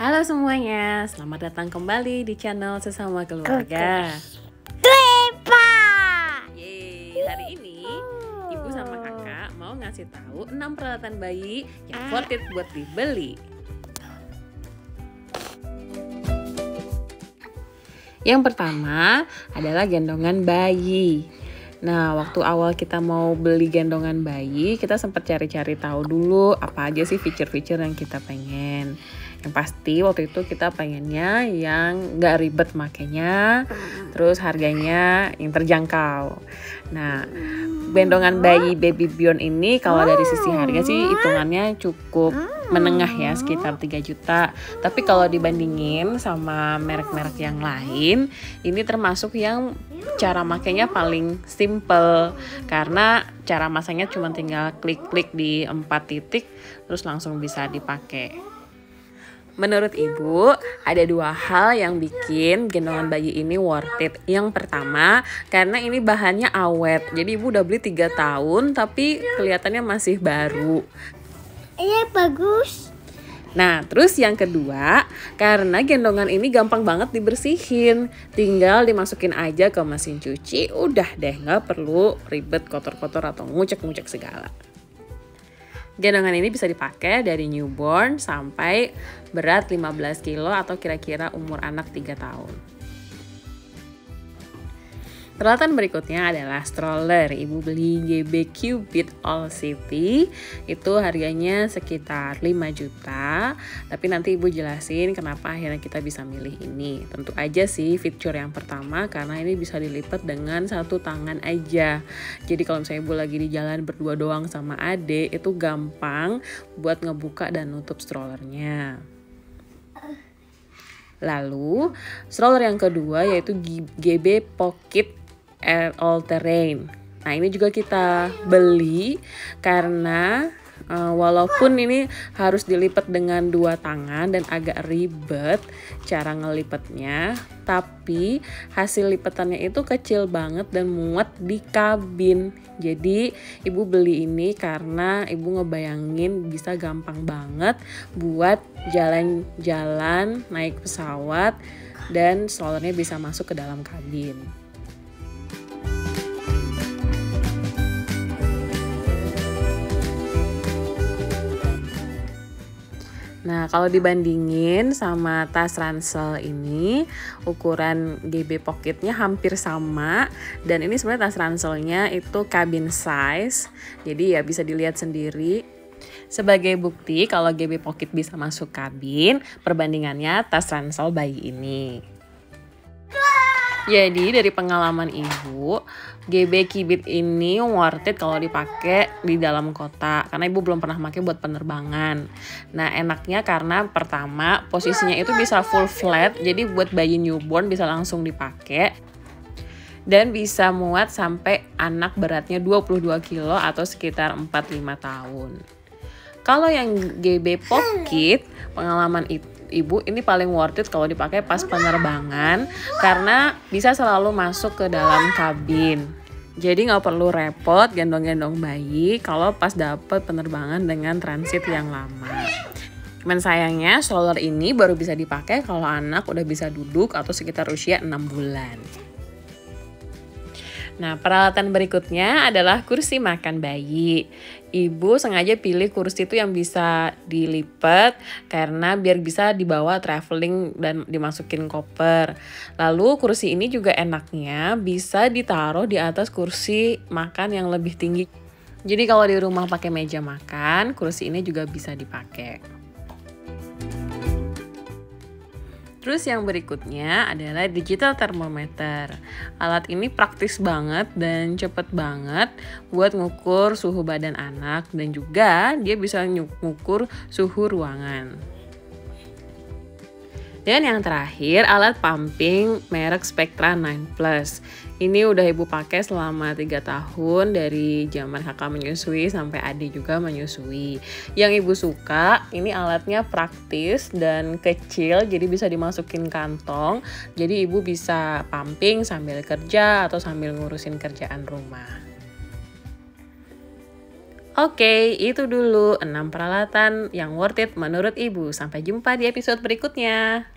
Halo semuanya, selamat datang kembali di channel Sesama Keluarga. Yeay, hari ini ibu sama kakak mau ngasih tahu 6 peralatan bayi yang worth it buat dibeli. Yang pertama adalah gendongan bayi. Nah, waktu awal kita mau beli gendongan bayi, kita sempat cari-cari tahu dulu apa aja sih fitur-fitur yang kita pengen. Yang pasti waktu itu kita pengennya yang gak ribet makainya, terus harganya yang terjangkau. Nah, gendongan bayi Baby Beyond ini kalau dari sisi harga sih hitungannya cukup menengah ya, sekitar 3 juta. Tapi kalau dibandingin sama merek-merek yang lain, ini termasuk yang cara makainya paling simple, karena cara masangnya cuma tinggal klik-klik di 4 titik terus langsung bisa dipakai. Menurut ibu, ada 2 hal yang bikin gendongan bayi ini worth it. Yang pertama, karena ini bahannya awet. Jadi ibu udah beli 3 tahun tapi kelihatannya masih baru. Iya, bagus. Nah, terus yang kedua, karena gendongan ini gampang banget dibersihin. Tinggal dimasukin aja ke mesin cuci, udah deh, nggak perlu ribet kotor-kotor atau ngucek-ngucek segala. Gendongan ini bisa dipakai dari newborn sampai berat 15 kilo atau kira-kira umur anak 3 tahun. Peralatan berikutnya adalah stroller. Ibu beli GB Cubit All City. Itu harganya sekitar 5 juta. Tapi nanti ibu jelasin kenapa akhirnya kita bisa milih ini. Tentu aja sih fitur yang pertama karena ini bisa dilipat dengan 1 tangan aja. Jadi kalau misalnya ibu lagi di jalan berdua doang sama adik, itu gampang buat ngebuka dan nutup strollernya. Lalu stroller yang kedua yaitu GB Pocket All Terrain. Nah, ini juga kita beli karena walaupun ini harus dilipat dengan 2 tangan dan agak ribet cara ngelipetnya, tapi hasil lipatannya itu kecil banget dan muat di kabin. Jadi ibu beli ini karena ibu ngebayangin bisa gampang banget buat jalan-jalan naik pesawat dan strollernya bisa masuk ke dalam kabin. Nah, kalau dibandingin sama tas ransel ini, ukuran GB Pocketnya hampir sama. Dan ini sebenarnya tas ranselnya itu cabin size, jadi ya bisa dilihat sendiri. Sebagai bukti kalau GB Pocket bisa masuk kabin, perbandingannya tas ransel bayi ini. Jadi dari pengalaman ibu, GB Cubit ini worth it kalau dipakai di dalam kota, karena ibu belum pernah pakai buat penerbangan. Nah, enaknya karena pertama posisinya itu bisa full flat, jadi buat bayi newborn bisa langsung dipakai. Dan bisa muat sampai anak beratnya 22 kilo atau sekitar 4-5 tahun. Kalau yang GB Pocket, pengalaman ibu ini paling worth it kalau dipakai pas penerbangan karena bisa selalu masuk ke dalam kabin. Jadi nggak perlu repot gendong-gendong bayi kalau pas dapet penerbangan dengan transit yang lama. Cuman sayangnya stroller ini baru bisa dipakai kalau anak udah bisa duduk atau sekitar usia 6 bulan. Nah, peralatan berikutnya adalah kursi makan bayi. Ibu sengaja pilih kursi itu yang bisa dilipat karena biar bisa dibawa traveling dan dimasukin koper. Lalu kursi ini juga enaknya bisa ditaruh di atas kursi makan yang lebih tinggi. Jadi kalau di rumah pakai meja makan, kursi ini juga bisa dipakai. Terus yang berikutnya adalah digital thermometer. Alat ini praktis banget dan cepet banget buat ngukur suhu badan anak dan juga dia bisa ngukur suhu ruangan. Dan yang terakhir, alat pumping merek Spectra 9 Plus. Ini udah ibu pakai selama 3 tahun dari zaman kakak menyusui sampai adik juga menyusui. Yang ibu suka, ini alatnya praktis dan kecil, jadi bisa dimasukin kantong. Jadi ibu bisa pumping sambil kerja atau sambil ngurusin kerjaan rumah. Oke, itu dulu 6 peralatan yang worth it menurut ibu. Sampai jumpa di episode berikutnya.